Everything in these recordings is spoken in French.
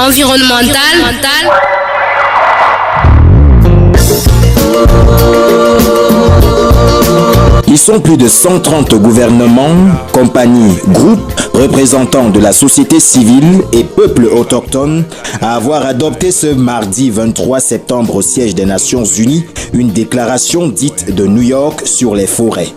environnemental. Ils sont plus de 130 gouvernements, compagnies, groupes, représentants de la société civile et peuples autochtones à avoir adopté ce mardi 23 septembre au siège des Nations Unies une déclaration dite de New York sur les forêts.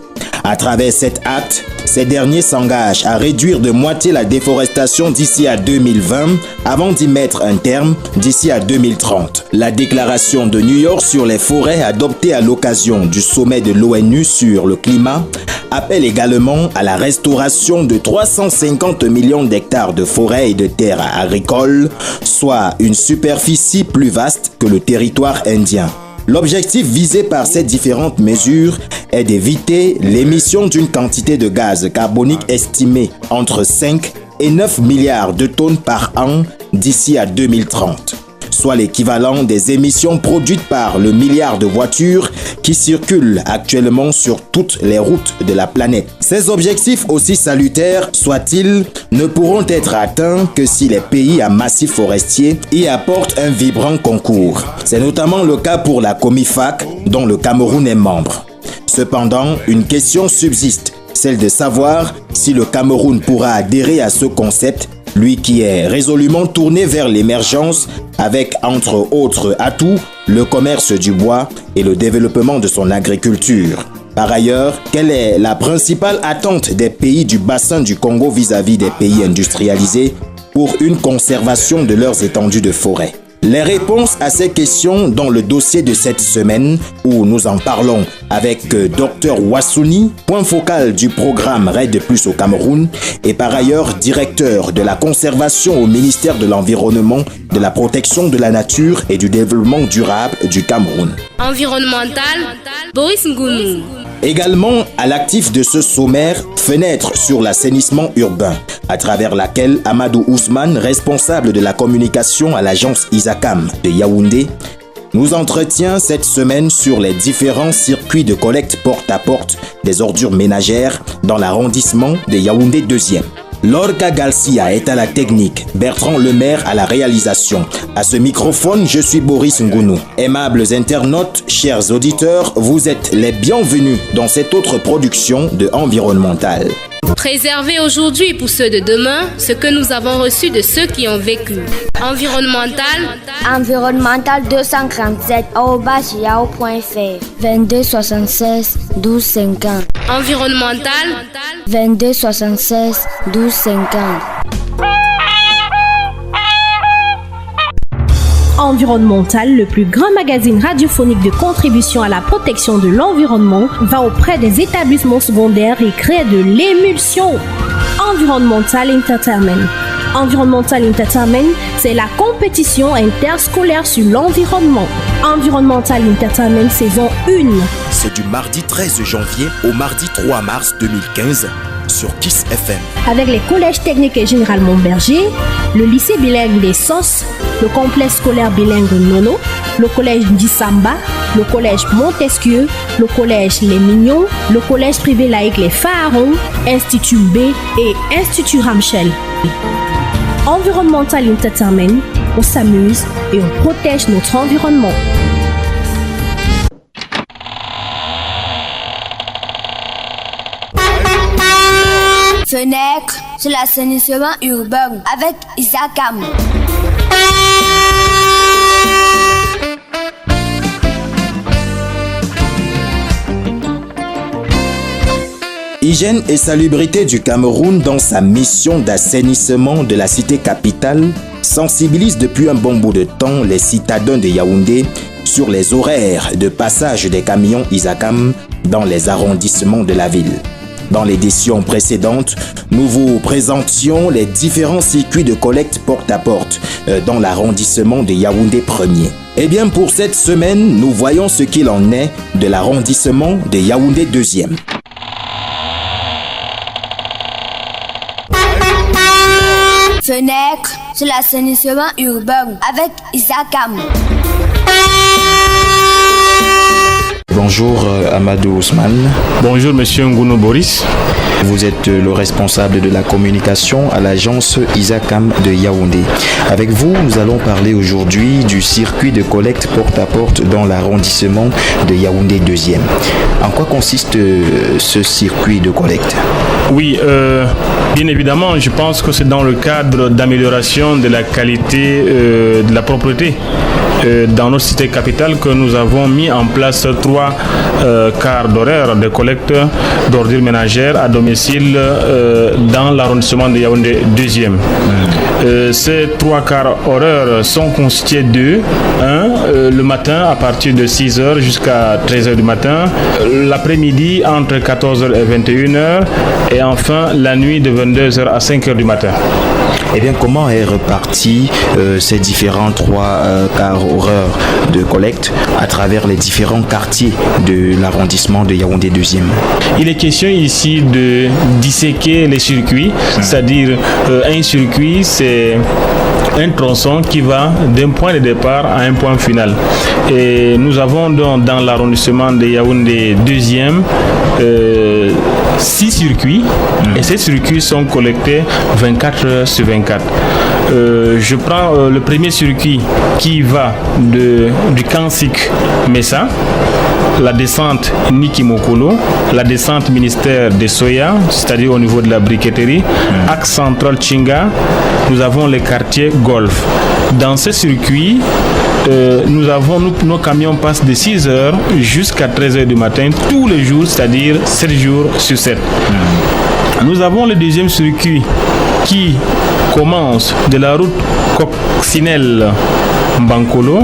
À travers cet acte, ces derniers s'engagent à réduire de moitié la déforestation d'ici à 2020 avant d'y mettre un terme d'ici à 2030. La déclaration de New York sur les forêts adoptée à l'occasion du sommet de l'ONU sur le climat appelle également à la restauration de 350 millions d'hectares de forêts et de terres agricoles, soit une superficie plus vaste que le territoire indien. L'objectif visé par ces différentes mesures est d'éviter l'émission d'une quantité de gaz carbonique estimée entre 5 et 9 milliards de tonnes par an d'ici à 2030, soit l'équivalent des émissions produites par le milliard de voitures qui circulent actuellement sur toutes les routes de la planète. Ces objectifs, aussi salutaires soient-ils, ne pourront être atteints que si les pays à massif forestier y apportent un vibrant concours. C'est notamment le cas pour la Comifac, dont le Cameroun est membre. Cependant, une question subsiste, celle de savoir si le Cameroun pourra adhérer à ce concept, lui qui est résolument tourné vers l'émergence avec, entre autres atouts, le commerce du bois et le développement de son agriculture. Par ailleurs, quelle est la principale attente des pays du bassin du Congo vis-à-vis des pays industrialisés pour une conservation de leurs étendues de forêt? Les réponses à ces questions dans le dossier de cette semaine où nous en parlons avec Dr Wassouni, point focal du programme RED+ au Cameroun et par ailleurs directeur de la conservation au ministère de l'Environnement, de la Protection de la Nature et du Développement durable du Cameroun. Environnemental, Boris Ngounou. Également à l'actif de ce sommaire, fenêtre sur l'assainissement urbain, à travers laquelle Amadou Ousmane, responsable de la communication à l'agence ISACAM de Yaoundé, nous entretient cette semaine sur les différents circuits de collecte porte-à-porte des ordures ménagères dans l'arrondissement de Yaoundé 2e. Lorca Garcia est à la technique, Bertrand Lemaire à la réalisation. À ce microphone, je suis Boris Ngounou. Aimables internautes, chers auditeurs, vous êtes les bienvenus dans cette autre production de Environnemental. Préserver aujourd'hui pour ceux de demain ce que nous avons reçu de ceux qui ont vécu. Environnemental 237@yahoo.fr 2276 1250 Environnemental 2276 1250 Environnemental, le plus grand magazine radiophonique de contribution à la protection de l'environnement, va auprès des établissements secondaires et crée de l'émulsion. Environnemental Entertainment. Environnemental Entertainment, c'est la compétition interscolaire sur l'environnement. Environnemental Entertainment saison 1. C'est du mardi 13 janvier au mardi 3 mars 2015 sur KISS FM. Avec les collèges techniques et général Montberger, le lycée bilingue des SOS, le complexe scolaire bilingue Nono, le collège Dissamba, le collège Montesquieu, le collège Les Mignons, le collège privé laïque Les Pharaons, Institut B et Institut Ramchel. Environnemental Entertainment, on s'amuse et on protège notre environnement. Fenêtre sur l'assainissement urbain avec ISACAM. Hygiène et salubrité du Cameroun dans sa mission d'assainissement de la cité capitale sensibilise depuis un bon bout de temps les citadins de Yaoundé sur les horaires de passage des camions ISACAM dans les arrondissements de la ville. Dans l'édition précédente, nous vous présentions les différents circuits de collecte porte-à-porte dans l'arrondissement de Yaoundé 1er. Eh bien, pour cette semaine, nous voyons ce qu'il en est de l'arrondissement de Yaoundé 2e. Fenêtre sur l'assainissement urbain avec ISACAM. Bonjour Amadou Ousmane. Bonjour Monsieur Ngounou Boris. Vous êtes le responsable de la communication à l'agence ISACAM de Yaoundé. Avec vous, nous allons parler aujourd'hui du circuit de collecte porte-à-porte dans l'arrondissement de Yaoundé 2e. En quoi consiste ce circuit de collecte? Oui, bien évidemment, je pense que c'est dans le cadre d'amélioration de la qualité de la propreté dans notre cité capitale que nous avons mis en place 3 quarts d'horaire de collecte d'ordures ménagères à domicile dans l'arrondissement de Yaoundé 2e. Ces 3 quarts horaires sont constitués de le matin à partir de 6h jusqu'à 13h du matin, l'après-midi entre 14h et 21h et enfin la nuit de 22h à 5h du matin. Eh bien, comment est reparti ces différents 3 quarts horaires de collecte à travers les différents quartiers de l'arrondissement de Yaoundé 2e? Il est question ici de disséquer les circuits, c'est-à-dire un circuit, c'est un tronçon qui va d'un point de départ à un point final. Et nous avons donc dans l'arrondissement de Yaoundé 2e 6 circuits et ces circuits sont collectés 24 heures sur 24. Je prends le premier circuit qui va du Kansik Messa, la descente Nikimokolo, la descente ministère des Soya, c'est-à-dire au niveau de la briqueterie, axe central Chinga, nous avons les quartiers Golf. Dans ce circuit, nos camions passent de 6h jusqu'à 13h du matin tous les jours, c'est-à-dire 7 jours sur 7. Nous avons le deuxième circuit qui commence de la route Coccinelle Bankolo,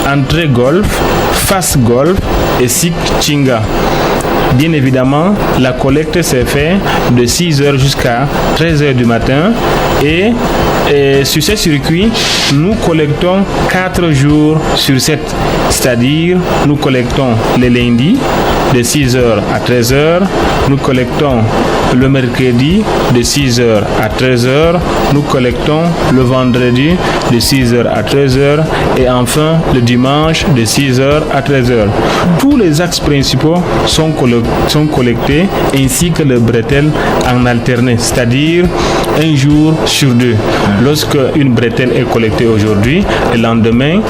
entrée Golf, face Golf et Sik Chinga. Bien évidemment, la collecte s'est faite de 6h jusqu'à 13h du matin et sur ce circuit, nous collectons 4 jours sur 7, c'est-à-dire nous collectons les lundis de 6h à 13h, nous collectons le mercredi de 6h à 13h, nous collectons le vendredi de 6h à 13h et enfin le dimanche de 6h à 13h. Tous les axes principaux sont collectés ainsi que le bretelle en alterné, c'est-à-dire un jour sur 2. Lorsque une bretelle est collectée aujourd'hui, le lendemain,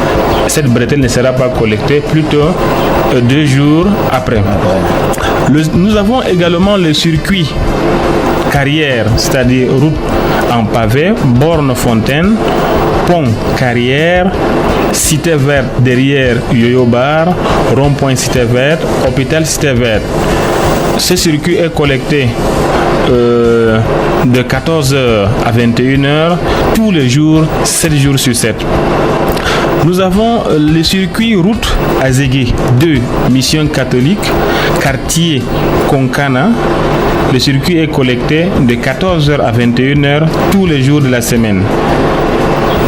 cette bretelle ne sera pas collectée, plutôt 2 jours après. Nous avons également le circuit carrière, c'est-à-dire route en pavé, borne fontaine, pont carrière, cité verte derrière Yo-Yo Bar, rond-point cité verte, hôpital cité verte. Ce circuit est collecté de 14h à 21h tous les jours, 7 jours sur 7. Nous avons le circuit route Azégué 2, mission catholique, quartier Konkana. Le circuit est collecté de 14h à 21h tous les jours de la semaine.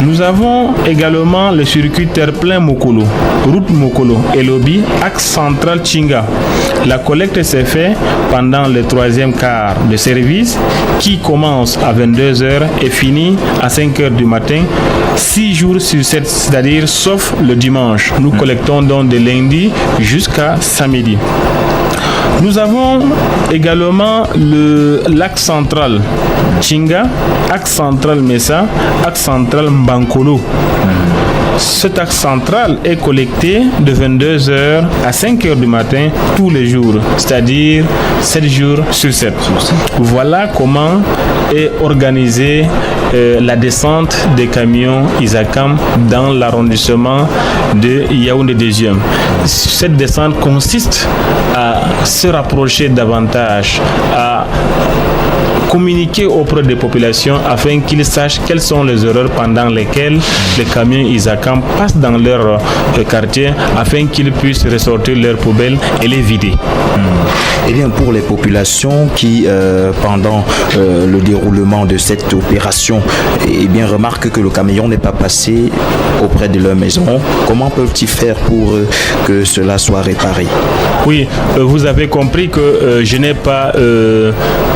Nous avons également le circuit terre-plein Mokolo, route Mokolo, Elobi, axe central Chinga. La collecte s'est faite pendant le 3e quart de service qui commence à 22h et finit à 5h du matin, 6 jours sur 7, c'est-à-dire sauf le dimanche. Nous collectons donc de lundi jusqu'à samedi. Nous avons également l'axe central Chinga, axe central Messa, axe central Bankolo. Cet axe central est collecté de 22h à 5h du matin tous les jours, c'est-à-dire 7 jours sur 7. Voilà comment est organisée la descente des camions ISACAM dans l'arrondissement de Yaoundé 2e. Cette descente consiste à se rapprocher davantage, à communiquer auprès des populations afin qu'ils sachent quelles sont les erreurs pendant lesquelles les camions ISACAM passent dans leur quartier afin qu'ils puissent ressortir leurs poubelles et les vider. Eh bien, pour les populations qui, pendant le déroulement de cette opération population remarquent que le camion n'est pas passé auprès de leur maison. Comment peuvent-ils faire pour que cela soit réparé? Oui, vous avez compris que je n'ai pas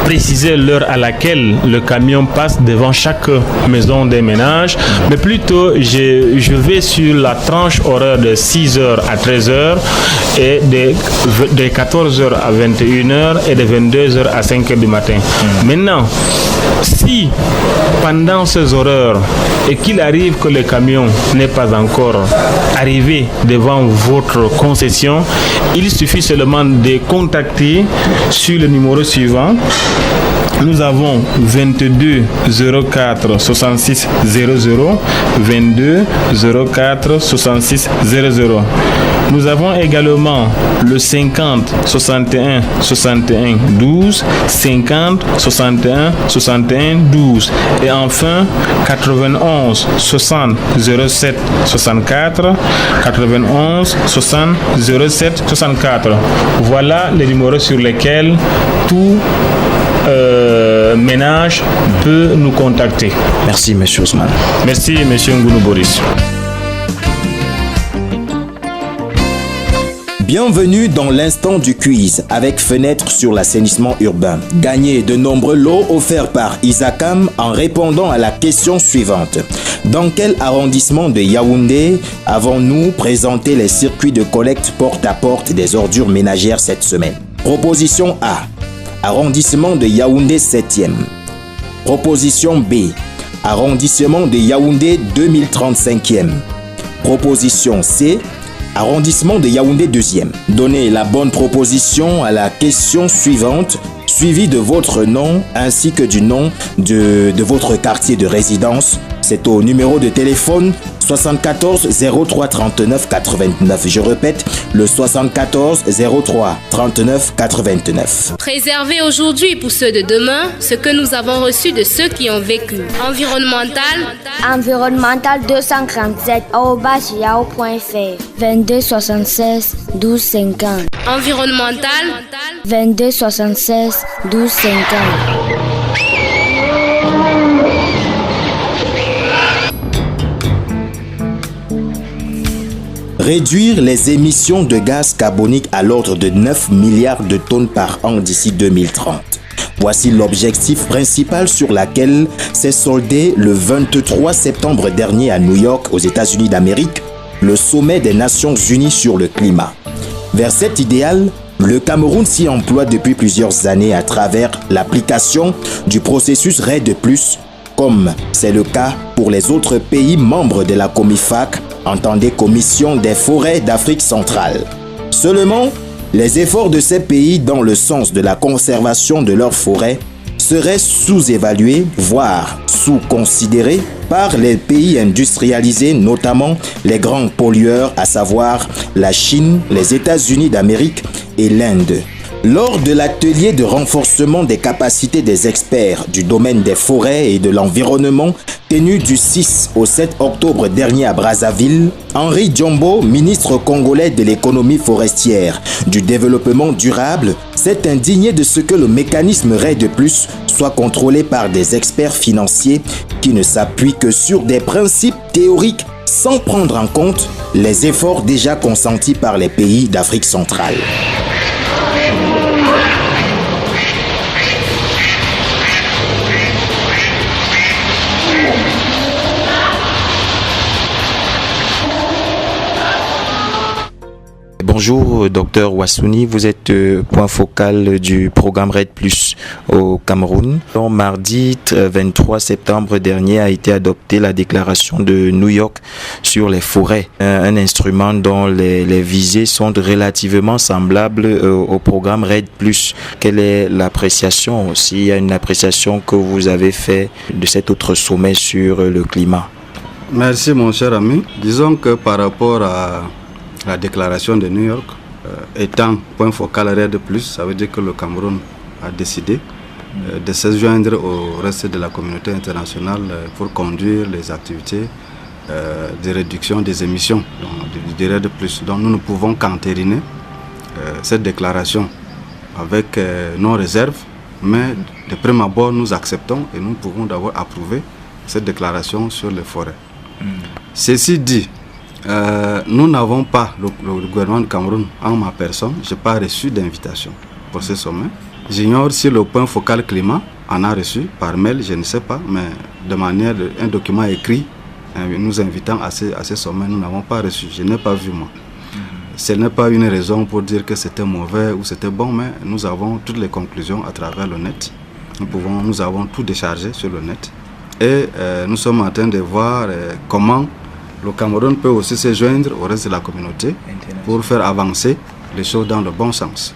précisé l'heure à laquelle le camion passe devant chaque maison des ménages, mais plutôt je vais sur la tranche horaire de 6h à 13h et de 14h à 21h et de 22h à 5h du matin. Maintenant, si pendant ces horaires et qu'il arrive que le camion n'est pas encore arrivé devant votre concession, il suffit seulement de contacter sur le numéro suivant. Nous avons 22 04 66 00, 22 04 66 00. Nous avons également le 50 61 61 12, 50 61 61 12 et enfin 91 60 07 64, 91 60 07 64. Voilà les numéros sur lesquels tout ménage peut nous contacter. Merci, M. Ousmane. Merci, M. Ngounou Boris. Bienvenue dans l'instant du quiz avec fenêtre sur l'assainissement urbain. Gagnez de nombreux lots offerts par Isacam en répondant à la question suivante. Dans quel arrondissement de Yaoundé avons-nous présenté les circuits de collecte porte à porte des ordures ménagères cette semaine? Proposition A. Arrondissement de Yaoundé 7e. Proposition B. Arrondissement de Yaoundé 2035e. Proposition C. Arrondissement de Yaoundé 2e. Donnez la bonne proposition à la question suivante, suivie de votre nom ainsi que du nom de votre quartier de résidence. C'est au numéro de téléphone 74 03 39 89. Je répète, le 74 03 39 89. Préserver aujourd'hui pour ceux de demain ce que nous avons reçu de ceux qui ont vécu. Environnemental 237@yahoo.fr 22 76 12 50. Environnemental 22 76 12 50. Réduire les émissions de gaz carbonique à l'ordre de 9 milliards de tonnes par an d'ici 2030. Voici l'objectif principal sur lequel s'est soldé le 23 septembre dernier à New York, aux États-Unis d'Amérique, le sommet des Nations Unies sur le climat. Vers cet idéal, le Cameroun s'y emploie depuis plusieurs années à travers l'application du processus RED+, comme c'est le cas pour les autres pays membres de la Comifac, entendez Commission des forêts d'Afrique centrale. Seulement, les efforts de ces pays dans le sens de la conservation de leurs forêts seraient sous-évalués, voire sous-considérés par les pays industrialisés, notamment les grands pollueurs, à savoir la Chine, les États-Unis d'Amérique et l'Inde. Lors de l'atelier de renforcement des capacités des experts du domaine des forêts et de l'environnement, tenu du 6 au 7 octobre dernier à Brazzaville, Henri Diombo, ministre congolais de l'économie forestière, du développement durable, s'est indigné de ce que le mécanisme RED+ soit contrôlé par des experts financiers qui ne s'appuient que sur des principes théoriques sans prendre en compte les efforts déjà consentis par les pays d'Afrique centrale. Bonjour, docteur Wassouni, vous êtes point focal du programme RED+ au Cameroun. Donc, mardi 23 septembre dernier a été adoptée la déclaration de New York sur les forêts, un instrument dont les visées sont relativement semblables au programme RED+. Quelle est l'appréciation, s'il y a une appréciation que vous avez faite de cet autre sommet sur le climat? Merci mon cher ami. Disons que par rapport à la déclaration de New York, étant point focal RED+, ça veut dire que le Cameroun a décidé de se joindre au reste de la communauté internationale pour conduire les activités de réduction des émissions du RED+. Donc nous ne pouvons qu'entériner cette déclaration avec nos réserves, mais de prime abord nous acceptons et nous pouvons d'abord approuver cette déclaration sur les forêts. Ceci dit, nous n'avons pas, le gouvernement du Cameroun, en ma personne, je n'ai pas reçu d'invitation pour ce sommet. J'ignore si le point focal climat en a reçu par mail, je ne sais pas, mais de manière, un document écrit nous invitant à ce sommet, nous n'avons pas reçu. Je n'ai pas vu, moi. Ce n'est pas une raison pour dire que c'était mauvais ou c'était bon, mais nous avons toutes les conclusions à travers le net. Nous avons tout déchargé sur le net. Et nous sommes en train de voir comment le Cameroun peut aussi se joindre au reste de la communauté pour faire avancer les choses dans le bon sens.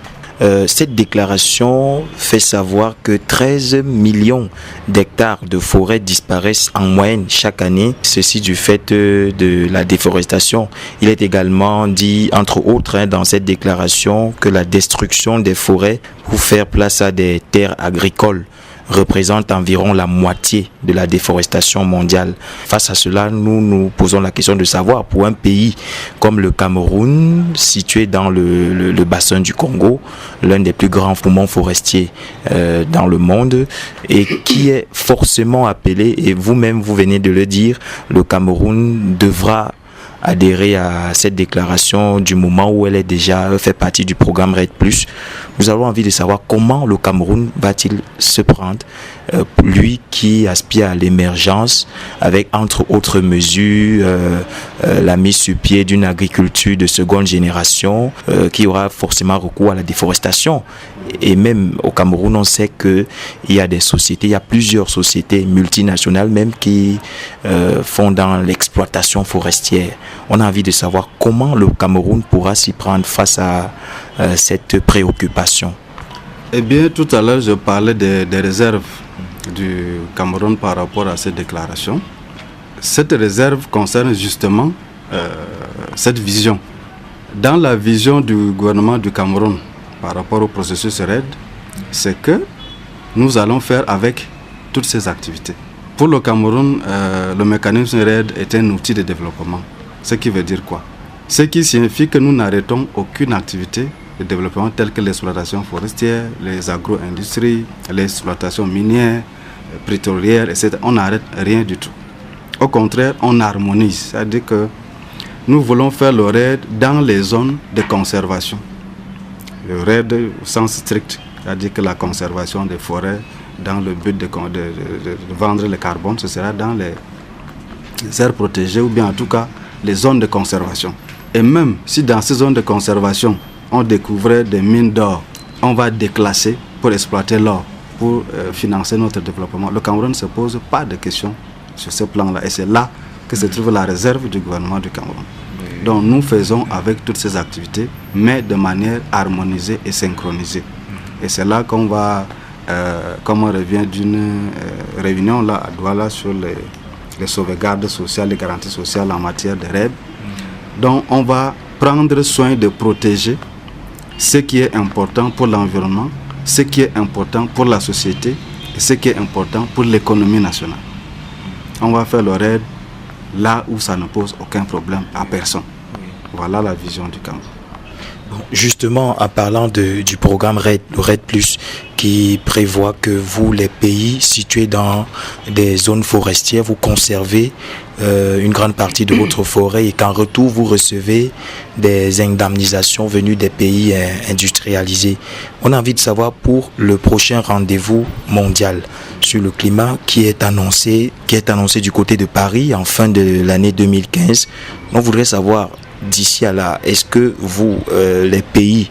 Cette déclaration fait savoir que 13 millions d'hectares de forêts disparaissent en moyenne chaque année, ceci du fait de la déforestation. Il est également dit, entre autres, dans cette déclaration, que la destruction des forêts pour faire place à des terres agricoles représente environ la moitié de la déforestation mondiale. Face à cela, nous nous posons la question de savoir, pour un pays comme le Cameroun, situé dans le bassin du Congo, l'un des plus grands poumons forestiers dans le monde, et qui est forcément appelé, et vous-même vous venez de le dire, le Cameroun devra adhérer à cette déclaration du moment où elle est déjà fait partie du programme RED+. Nous avons envie de savoir comment le Cameroun va-t-il se prendre, lui qui aspire à l'émergence avec entre autres mesures la mise sur pied d'une agriculture de seconde génération qui aura forcément recours à la déforestation. Et même au Cameroun, on sait qu'il y a des sociétés, il y a plusieurs sociétés multinationales même qui font dans l'exploitation forestière. On a envie de savoir comment le Cameroun pourra s'y prendre face à cette préoccupation. Eh bien, tout à l'heure, je parlais des réserves du Cameroun par rapport à cette déclaration. Cette réserve concerne justement cette vision. Dans la vision du gouvernement du Cameroun, par rapport au processus RED, c'est que nous allons faire avec toutes ces activités. Pour le Cameroun, le mécanisme RED est un outil de développement. Ce qui veut dire quoi? Ce qui signifie que nous n'arrêtons aucune activité de développement telle que l'exploitation forestière, les agro-industries, l'exploitation minière, pétrolière, etc. On n'arrête rien du tout. Au contraire, on harmonise. C'est-à-dire que nous voulons faire le RED dans les zones de conservation. Le RED au sens strict, c'est-à-dire que la conservation des forêts dans le but de vendre le carbone, ce sera dans les aires protégées ou bien en tout cas les zones de conservation. Et même si dans ces zones de conservation, on découvrait des mines d'or, on va déclasser pour exploiter l'or, pour financer notre développement. Le Cameroun ne se pose pas de questions sur ce plan-là. Et c'est là que se trouve la réserve du gouvernement du Cameroun. Donc nous faisons avec toutes ces activités, mais de manière harmonisée et synchronisée. Et c'est là qu'on va, comme on revient d'une réunion là, à Douala sur les sauvegardes sociales, les garanties sociales en matière de RED. Donc on va prendre soin de protéger ce qui est important pour l'environnement, ce qui est important pour la société et ce qui est important pour l'économie nationale. On va faire le RED là où ça ne pose aucun problème à personne. Voilà la vision du Cameroun. Justement, en parlant du programme RED, le RED+, qui prévoit que vous, les pays situés dans des zones forestières, vous conservez une grande partie de votre forêt et qu'en retour, vous recevez des indemnisations venues des pays industrialisés. On a envie de savoir pour le prochain rendez-vous mondial sur le climat qui est annoncé du côté de Paris en fin de l'année 2015. On voudrait savoir d'ici à là, est-ce que vous, les pays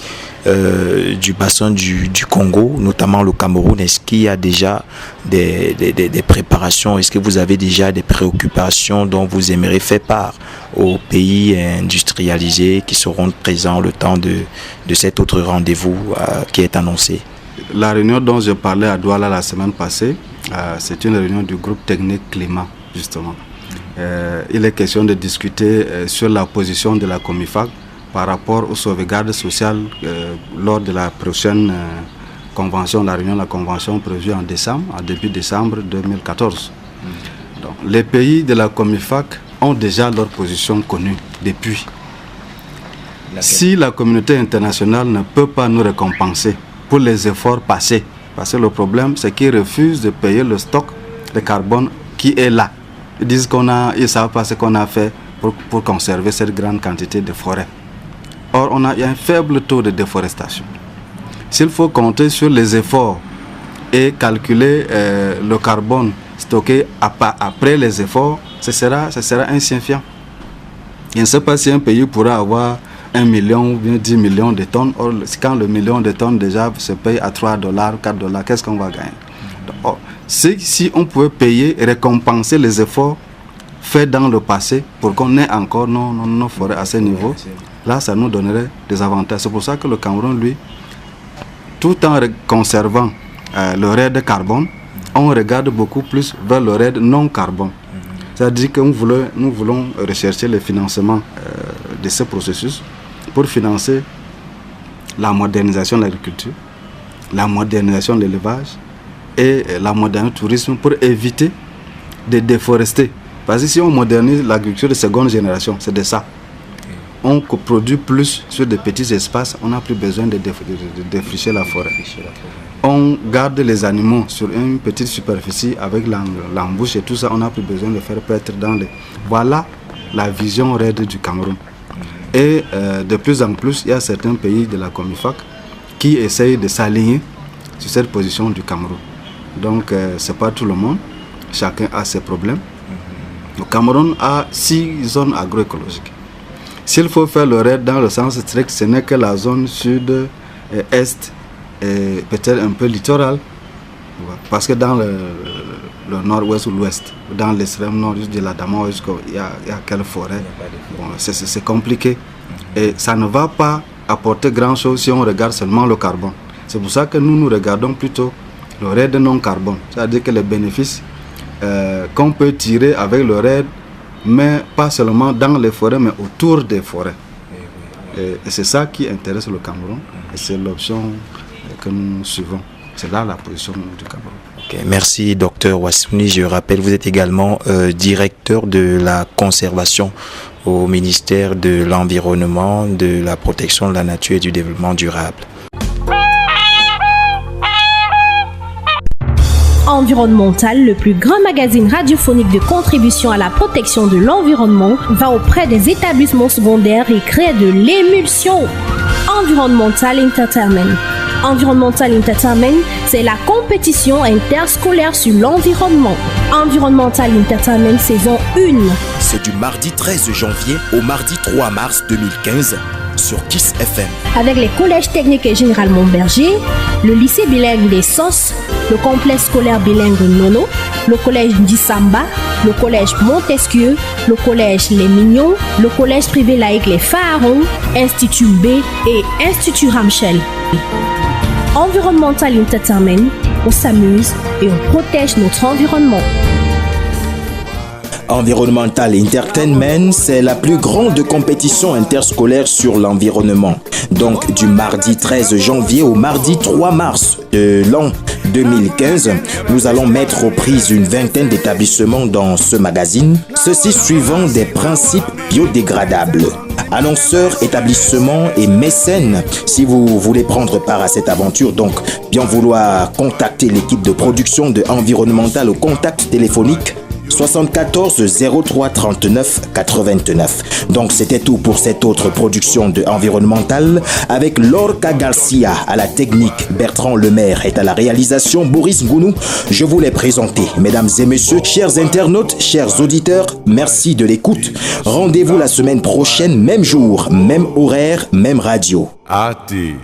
du bassin du Congo, notamment le Cameroun, est-ce qu'il y a déjà des préparations, est-ce que vous avez déjà des préoccupations dont vous aimeriez faire part aux pays industrialisés qui seront présents le temps de cet autre rendez-vous qui est annoncé? La réunion dont je parlais à Douala la semaine passée, c'est une réunion du groupe technique climat, justement. Il est question de discuter sur la position de la Comifac par rapport aux sauvegardes sociales lors de la prochaine convention, la réunion de la convention prévue en début décembre 2014. Donc, les pays de la Comifac ont déjà leur position connue depuis. Si la communauté internationale ne peut pas nous récompenser pour les efforts passés, parce que le problème c'est qu'ils refusent de payer le stock de carbone qui est là. Ils disent qu'ils ne savent pas ce qu'on a fait pour conserver cette grande quantité de forêt. Or, il y a un faible taux de déforestation. S'il faut compter sur les efforts et calculer le carbone stocké après les efforts, ce sera insignifiant. Je ne sais pas si un pays pourra avoir 1 million ou bien 10 millions de tonnes. Or, quand le million de tonnes déjà se paye à $3, $4, qu'est-ce qu'on va gagner? Or, si on pouvait payer et récompenser les efforts faits dans le passé pour qu'on ait encore nos forêts à ce niveau, là, ça nous donnerait des avantages. C'est pour ça que le Cameroun, lui, tout en conservant le raid carbone, on regarde beaucoup plus vers le raid non carbone. C'est-à-dire que nous voulons rechercher le financement de ce processus pour financer la modernisation de l'agriculture, la modernisation de l'élevage et la modernisation du tourisme pour éviter de déforester. Parce que si on modernise l'agriculture de seconde génération, c'est de ça. On produit plus sur de petits espaces, on n'a plus besoin de défricher la forêt. On garde les animaux sur une petite superficie avec l'embouche et tout ça, on n'a plus besoin de faire paître dans les... Voilà la vision raide du Cameroun. Et de plus en plus, il y a certains pays de la Comifac qui essayent de s'aligner sur cette position du Cameroun. Donc, ce n'est pas tout le monde, chacun a ses problèmes. Le Cameroun a 6 zones agroécologiques. S'il faut faire le raid dans le sens strict, ce n'est que la zone sud, est et peut-être un peu littorale. Parce que dans le nord-ouest ou l'ouest, dans l'extrême nord de la Dama, il y a quelle forêt? Bon, c'est compliqué. Et ça ne va pas apporter grand-chose si on regarde seulement le carbone. C'est pour ça que nous regardons plutôt le raid non carbone. C'est-à-dire que les bénéfices qu'on peut tirer avec le raid, mais pas seulement dans les forêts, mais autour des forêts. Et c'est ça qui intéresse le Cameroun. Et c'est l'option que nous suivons. C'est là la position du Cameroun. Okay, merci Dr Wassouni. Je rappelle, vous êtes également directeur de la conservation au ministère de l'Environnement, de la protection de la nature et du développement durable. Environnemental, le plus grand magazine radiophonique de contribution à la protection de l'environnement, va auprès des établissements secondaires et crée de l'émulsion. Environnemental Entertainment. Environnemental Entertainment, c'est la compétition interscolaire sur l'environnement. Environnemental Entertainment saison 1. C'est du mardi 13 janvier au mardi 3 mars 2015 sur KISS FM. Avec les collèges techniques et général Montberger, le lycée bilingue des SOS, le complexe scolaire bilingue Nono, le collège Ndissamba, le collège Montesquieu, le collège Les Mignons, le collège privé laïque Les Pharaons, Institut B et Institut Ramchel. Environnemental Entertainment, on s'amuse et on protège notre environnement. Environnemental Entertainment, c'est la plus grande compétition interscolaire sur l'environnement. Donc du mardi 13 janvier au mardi 3 mars de l'an 2015, nous allons mettre aux prises une vingtaine d'établissements dans ce magazine, ceci suivant des principes biodégradables. Annonceurs, établissements et mécènes, si vous voulez prendre part à cette aventure, donc bien vouloir contacter l'équipe de production de Environnemental au contact téléphonique 74 03 39 89. Donc c'était tout pour cette autre production de Environnemental avec Lorca Garcia à la technique, Bertrand Lemaire est à la réalisation, Boris Ngounou. Je vous l'ai présenté. Mesdames et messieurs, chers internautes, chers auditeurs, merci de l'écoute. Rendez-vous la semaine prochaine, même jour, même horaire, même radio. Ati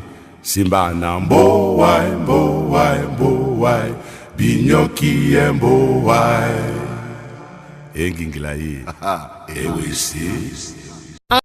Simba Nambo Wai Mbo Wai Mbo Wai Binyoki Mbo Wai Enginglayi Ewesi